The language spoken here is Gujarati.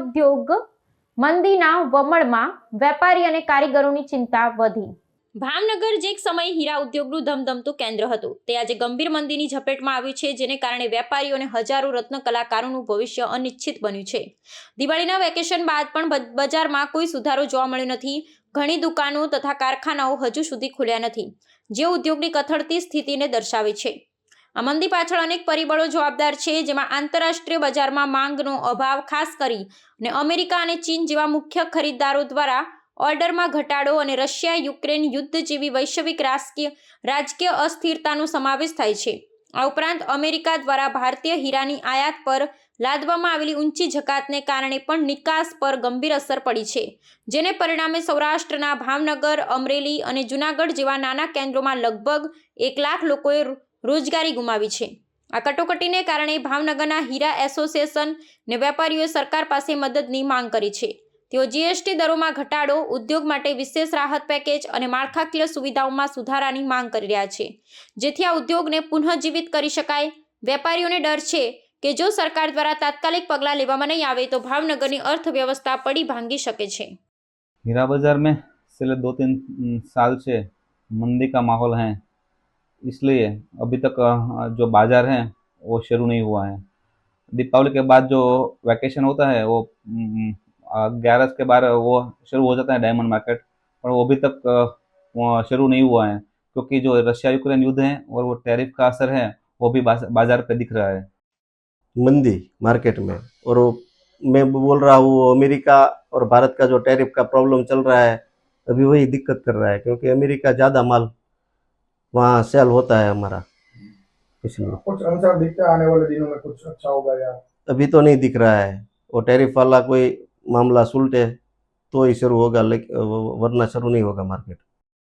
ઉદ્યોગ મંદીના વમળમાં વેપારી અને કારીગરોની ચિંતા વધી। ભાવનગર જે એક સમયે હીરા ઉદ્યોગનું ધમધમતું કેન્દ્ર હતું તે આજે ગંભીર મંદીની ઝપેટમાં આવ્યું છે, જેને કારણે વેપારીઓ અને હજારો રત્ન કલાકારોનું ભવિષ્ય અનિશ્ચિત બન્યું છે। દિવાળીના વેકેશન બાદ પણ બજારમાં કોઈ સુધારો જોવા મળ્યો નથી। ઘણી દુકાનો તથા કારખાનાઓ હજુ સુધી ખુલ્યા નથી, જે ઉદ્યોગની કથળતી સ્થિતિને દર્શાવે છે। આ મંદી પાછળ અનેક પરિબળો જવાબદાર છે, જેમાં આંતરરાષ્ટ્રીય બજારમાં માંગનો અભાવ, ખાસ કરીને અમેરિકા અને ચીન જેવા મુખ્ય ખરીદદારો દ્વારા ઓર્ડરમાં ઘટાડો અને રશિયા-યુક્રેન યુદ્ધ જેવી વૈશ્વિક રાજકીય અસ્થિરતાનો સમાવેશ થાય છે। આ ઉપરાંત અમેરિકા દ્વારા ભારતીય હીરાની આયાત પર લાદવામાં આવેલી ઊંચી જકાતને કારણે પણ નિકાસ પર ગંભીર અસર પડી છે, જેને પરિણામે સૌરાષ્ટ્રના ભાવનગર, અમરેલી અને જૂનાગઢ જેવા નાના કેન્દ્રોમાં લગભગ 1 લાખ લોકોએ રોજગારી ગુમાવી છે। આ કટોકટીને કારણે ભાવનગરના હીરા એસોસિએશન અને વેપારીઓએ સરકાર પાસે મદદની માંગ કરી છે। તેઓ જીએસટી દરોમાં ઘટાડો, ઉદ્યોગ માટે વિશેષ રાહત પેકેજ અને માળખાકીય સુવિધાઓમાં સુધારાની માંગ કરી રહ્યા છે, જેથી આ ઉદ્યોગને પુનઃજીવિત કરી શકાય। વેપારીઓને ડર છે કે જો સરકાર દ્વારા તાત્કાલિક પગલાં લેવામાં નહીં આવે તો ભાવનગરની અર્થવ્યवस्था પડી ભાંગી શકે છે। हीरा बाजार में पिछले 2-3 साल से मंदी का माहौल है, इसलिए अभी तक जो बाजार है वो शुरू नहीं हुआ है। दीपावली के बाद जो वैकेशन होता है वो 11 के बाद वो शुरू हो जाता है डायमंड मार्केट, पर वो अभी तक वो शुरू नहीं हुआ है, क्योंकि जो रशिया यूक्रेन युद्ध है और वो टैरिफ का असर है वो भी बाजार पे दिख रहा है। मंदी मार्केट में, और मैं बोल रहा हूँ अमेरिका और भारत का जो टैरिफ का प्रॉब्लम चल रहा है अभी वही दिक्कत कर रहा है, क्योंकि अमेरिका ज़्यादा माल वहाँ सेल होता है हमारा, इसलिए कुछ अनुसार दिखता है आने वाले दिनों में कुछ अच्छा होगा या अभी तो नहीं दिख रहा है। वो टैरिफ वाला कोई मामला सुलटे तो ही शुरू होगा, लेकिन वरना शुरू नहीं होगा मार्केट।